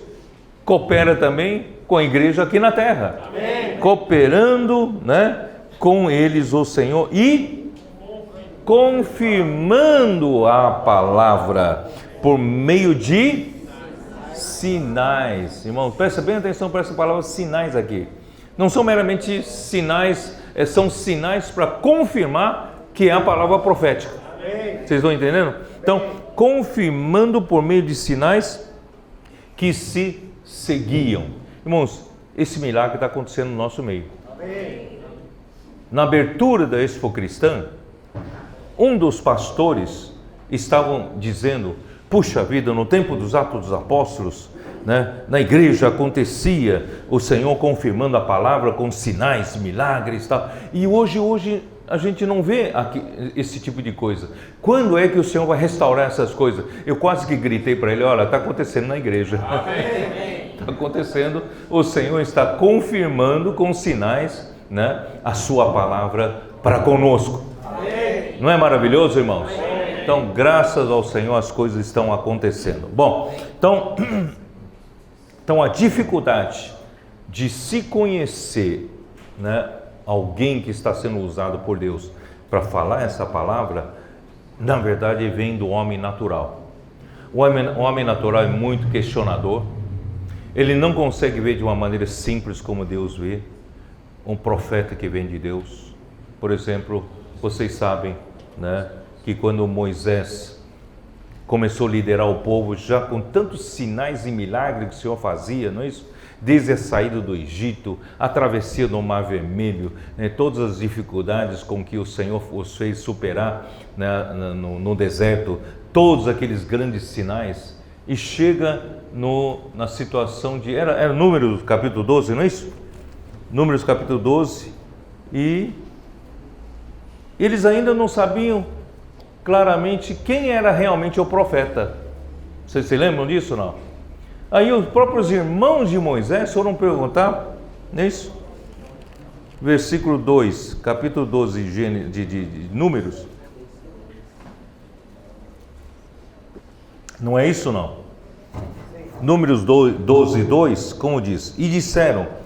coopera também com a igreja aqui na terra. Amém. Cooperando, com eles o Senhor e confirmando a palavra por meio de sinais. Irmãos, presta bem atenção para essa palavra sinais aqui. Não são meramente sinais são sinais para confirmar que é a palavra profética. Vocês estão entendendo? Então, confirmando por meio de sinais que se seguiam. Irmãos, esse milagre está acontecendo no nosso meio. Na abertura da Expo Cristã, um dos pastores estavam dizendo: puxa vida, no tempo dos Atos dos Apóstolos, né, na igreja acontecia o Senhor confirmando a palavra com sinais, milagres e tal. E hoje a gente não vê aqui esse tipo de coisa. Quando é que o Senhor vai restaurar essas coisas? Eu quase que gritei para ele: olha, está acontecendo na igreja. Está acontecendo, o Senhor está confirmando com sinais, né, a sua palavra para conosco. Não é maravilhoso, irmãos? Então, graças ao Senhor, as coisas estão acontecendo. Bom, então a dificuldade de se conhecer, né, alguém que está sendo usado por Deus para falar essa palavra, na verdade vem do homem natural. O homem natural é muito questionador, ele não consegue ver de uma maneira simples como Deus vê. Um profeta que vem de Deus, por exemplo, vocês sabem, né, que quando Moisés começou a liderar o povo, já com tantos sinais e milagres que o Senhor fazia, não é isso? Desde a saída do Egito, a travessia do Mar Vermelho, né, todas as dificuldades com que o Senhor os fez superar, né, no deserto, todos aqueles grandes sinais, e chega na situação de... Era Números capítulo 12, não é isso? Números capítulo 12, e eles ainda não sabiam claramente quem era realmente o profeta. Vocês se lembram disso ou não? Aí os próprios irmãos de Moisés foram perguntar, não é isso? Versículo 2, capítulo 12 de Números. Não é isso não? Números 12, 2, como diz? E disseram: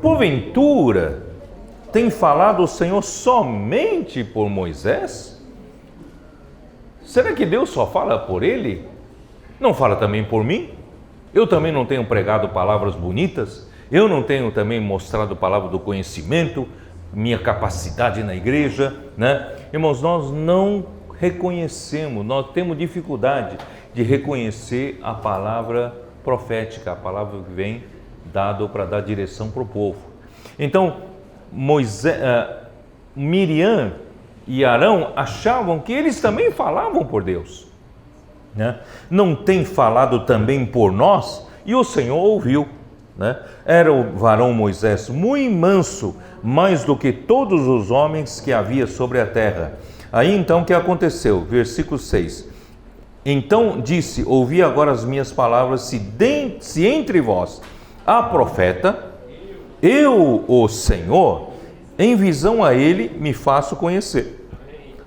porventura tem falado o Senhor somente por Moisés? Será que Deus só fala por ele? Não fala também por mim? Eu também não tenho pregado palavras bonitas? Eu não tenho também mostrado palavra do conhecimento, minha capacidade na igreja, né? Irmãos, nós não reconhecemos, nós temos dificuldade de reconhecer a palavra profética, a palavra que vem dado para dar direção para o povo. Então, Miriam e Arão achavam que eles também falavam por Deus, né? Não tem falado também por nós? E o Senhor ouviu, né? Era o varão Moisés muito manso, mais do que todos os homens que havia sobre a terra. Aí então o que aconteceu? Versículo 6. Então disse: ouvi agora as minhas palavras, se entre vós há profeta, eu, o Senhor, em visão a ele me faço conhecer,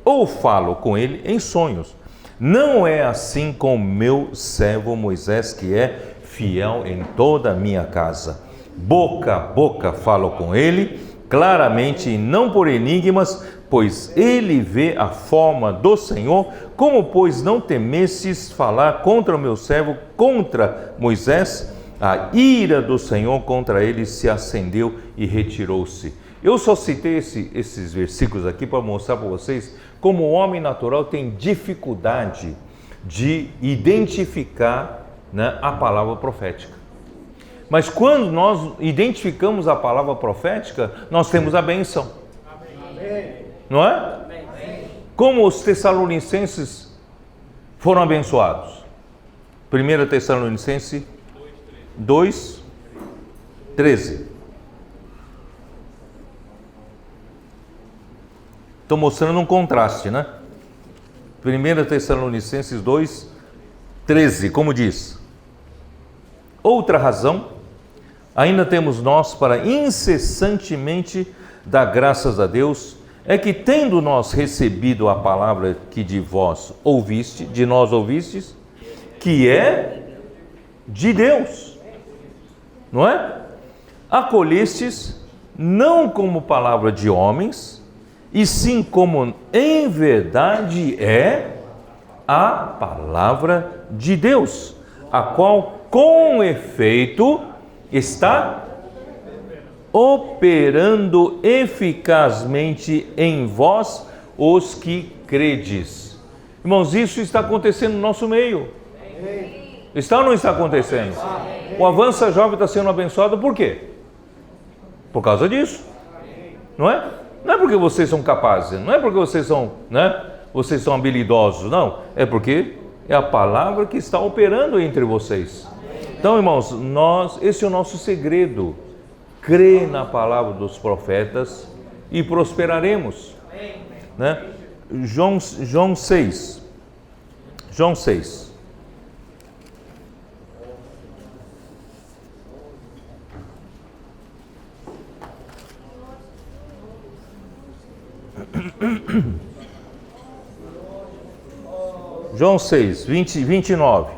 ou falo com ele em sonhos. Não é assim com meu servo Moisés, que é fiel em toda a minha casa. Boca a boca falo com ele, claramente e não por enigmas, pois ele vê a forma do Senhor. Como, pois, não temestes falar contra o meu servo, contra Moisés? A ira do Senhor contra ele se acendeu e retirou-se. Eu só citei esses versículos aqui para mostrar para vocês como o homem natural tem dificuldade de identificar, né, a palavra profética. Mas quando nós identificamos a palavra profética, nós temos a bênção. Não é? Como os tessalonicenses foram abençoados? 1 Tessalonicenses 2, 13. Estou mostrando um contraste, né? 1 Tessalonicenses 2, 13, como diz: outra razão, ainda temos nós para incessantemente dar graças a Deus, é que tendo nós recebido a palavra que de nós ouvistes, que é de Deus, não é? Acolhestes não como palavra de homens, e sim como em verdade é a palavra de Deus, a qual com efeito está operando eficazmente em vós os que credes. Irmãos, isso está acontecendo no nosso meio. Está ou não está acontecendo? O Avança Jovem está sendo abençoado por quê? Por causa disso. Não é? Não é porque vocês são capazes, não é porque vocês são, vocês são habilidosos, não. É porque é a palavra que está operando entre vocês. Então, irmãos, esse é o nosso segredo. Crê na palavra dos profetas e prosperaremos. Né? João 6. João 6. João 6, 29.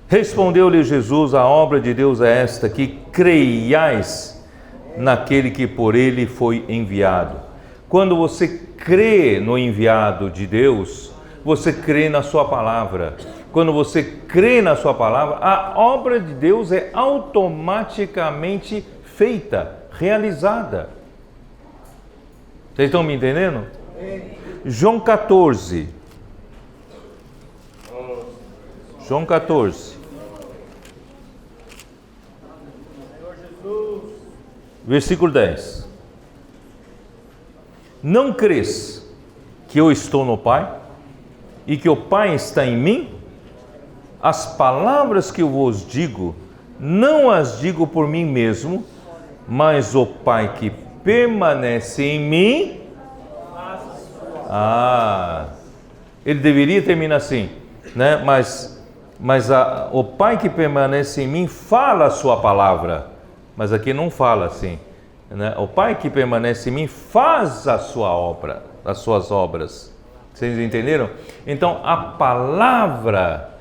Respondeu-lhe Jesus: a obra de Deus é esta, que creiais naquele que por ele foi enviado. Quando você crê no enviado de Deus, você crê na sua palavra. Quando você crê na sua palavra, a obra de Deus é automaticamente feita, realizada. Vocês estão me entendendo? João 14. João 14. Versículo 10. Não crês que eu estou no Pai e que o Pai está em mim? As palavras que eu vos digo, não as digo por mim mesmo, mas o Pai que permanece em mim. Ele deveria terminar assim, né? Mas o Pai que permanece em mim fala a sua palavra, mas aqui não fala assim, né? O Pai que permanece em mim faz a sua obra, as suas obras. Vocês entenderam? Então a palavra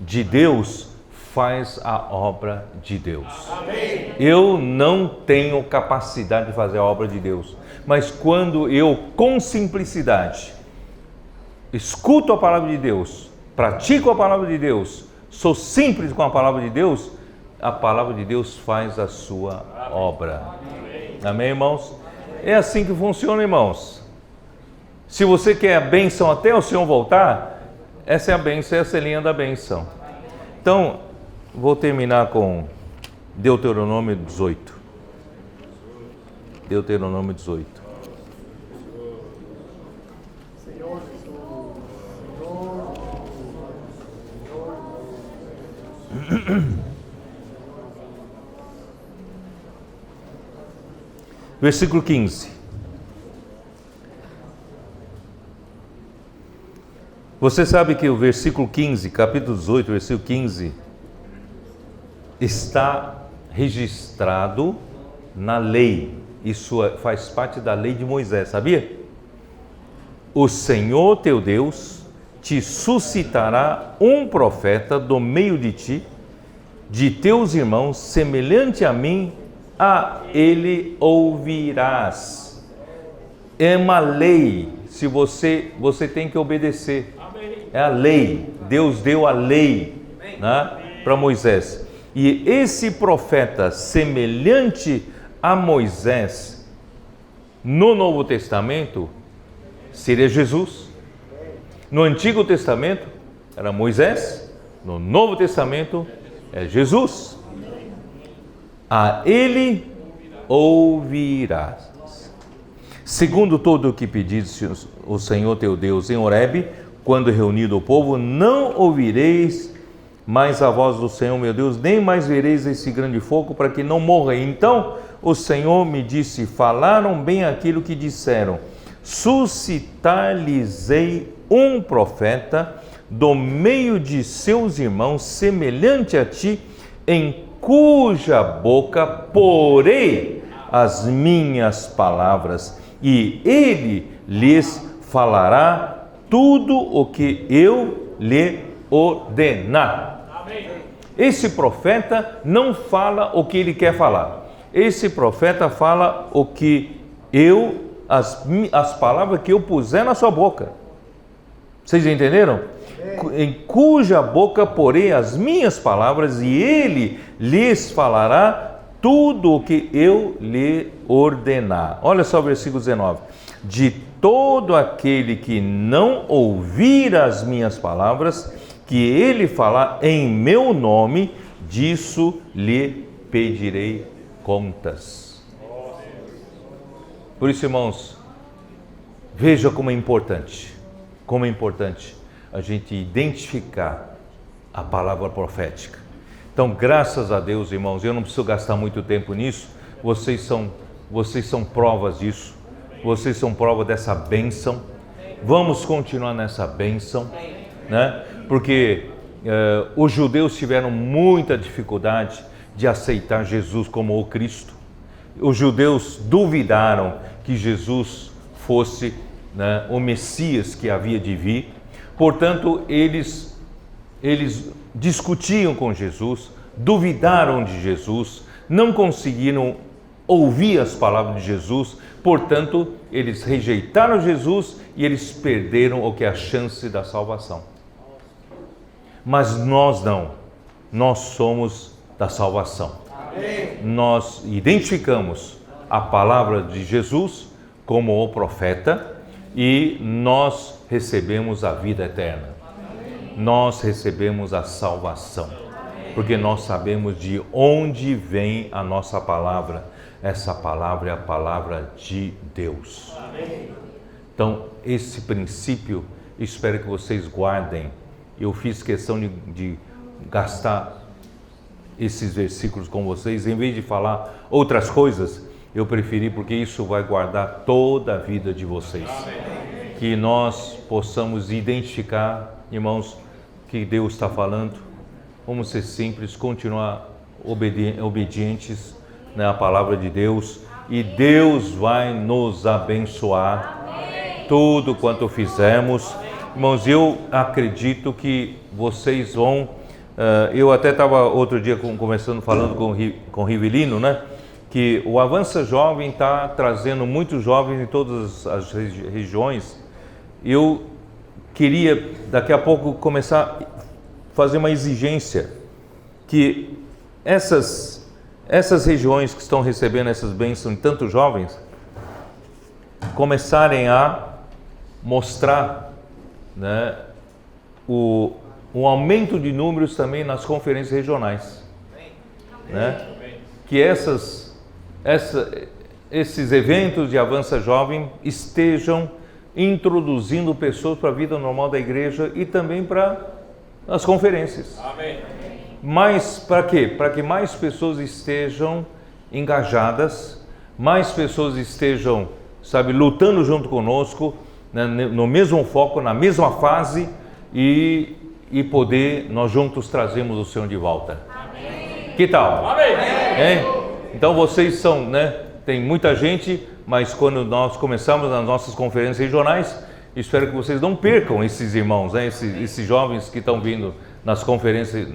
de Deus faz a obra de Deus. Amém. Eu não tenho capacidade de fazer a obra de Deus, mas quando eu, com simplicidade, escuto a palavra de Deus, pratico a palavra de Deus, sou simples com a palavra de Deus, a palavra de Deus faz a sua obra. Amém, irmãos? É assim que funciona, irmãos. Se você quer a bênção até o Senhor voltar, essa é a bênção, essa é a linha da bênção. Então, vou terminar com Deuteronômio 18. Deuteronômio 18. Versículo 15. Você sabe que o versículo 15, capítulo 18, versículo 15, está registrado na lei. Isso faz parte da lei de Moisés, sabia? O Senhor teu Deus te suscitará um profeta do meio de ti, de teus irmãos, semelhante a mim, a ele ouvirás. É uma lei, se você tem que obedecer. É a lei, Deus deu a lei, né, para Moisés. E esse profeta semelhante a Moisés no Novo Testamento seria Jesus. No Antigo Testamento era Moisés, no Novo Testamento é Jesus. A ele ouvirás. Segundo todo o que pediste o Senhor teu Deus em Horebe, quando reunido o povo, não ouvireis mais a voz do Senhor meu Deus, nem mais vereis esse grande fogo, para que não morra. Então o Senhor me disse: falaram bem aquilo que disseram, suscitar-lhes-ei um profeta do meio de seus irmãos, semelhante a ti, em cuja boca porei as minhas palavras, e ele lhes falará tudo o que eu lhe ordenar. Amém. Esse profeta não fala o que ele quer falar. Esse profeta fala o que as palavras que eu puser na sua boca. Vocês entenderam? Em cuja boca porei as minhas palavras, e ele lhes falará tudo o que eu lhe ordenar. Olha só o versículo 19. De todo aquele que não ouvir as minhas palavras, que ele falar em meu nome, disso lhe pedirei contas. Por isso, irmãos, veja como é importante a gente identificar a palavra profética. Então, graças a Deus, irmãos, eu não preciso gastar muito tempo nisso, vocês são provas disso, vocês são prova dessa bênção. Vamos continuar nessa bênção, né? Porque os judeus tiveram muita dificuldade de aceitar Jesus como o Cristo. Os judeus duvidaram que Jesus fosse, né, o Messias que havia de vir. Portanto, eles discutiam com Jesus, duvidaram de Jesus, não conseguiram ouvir as palavras de Jesus. Portanto, eles rejeitaram Jesus e eles perderam o que é a chance da salvação. Mas nós não, nós somos da salvação. Amém. Nós identificamos a palavra de Jesus como o profeta e nós recebemos a vida eterna. Amém. Nós recebemos a salvação, porque nós sabemos de onde vem a nossa palavra. Essa palavra é a palavra de Deus. Amém. Então, esse princípio, espero que vocês guardem. Eu fiz questão de gastar esses versículos com vocês, em vez de falar outras coisas, eu preferi, porque isso vai guardar toda a vida de vocês. Amém. Que nós possamos identificar, irmãos, que Deus está falando. Vamos ser simples, continuar obedientes, né, à palavra de Deus, e Deus vai nos abençoar. Amém. Tudo quanto fizermos. Irmãos, eu acredito que vocês vão... eu até estava outro dia falando com o Rivelino, né? Que o Avança Jovem está trazendo muitos jovens em todas as regiões. Eu queria, daqui a pouco, começar a fazer uma exigência que essas regiões que estão recebendo essas bênçãos de tantos jovens começarem a mostrar, né, o aumento de números também nas conferências regionais, né? Que esses eventos de Avança Jovem estejam introduzindo pessoas para a vida normal da igreja e também para as conferências. Amém. Mas para quê? Para que mais pessoas estejam engajadas, mais pessoas estejam, lutando junto conosco, né, no mesmo foco, na mesma fase, e poder nós juntos trazermos o Senhor de volta. Amém. Que tal? Amém. Então vocês são, né? Tem muita gente, mas quando nós começamos nas nossas conferências regionais, espero que vocês não percam esses irmãos, né? Esses jovens que estão vindo nas conferências,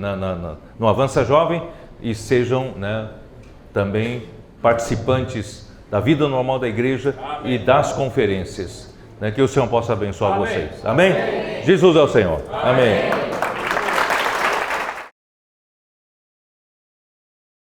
no Avança Jovem, e sejam, né, também participantes da vida normal da igreja. Amém. E das conferências. Que o Senhor possa abençoar. Amém. Vocês. Amém? Amém? Jesus é o Senhor. Amém. Amém.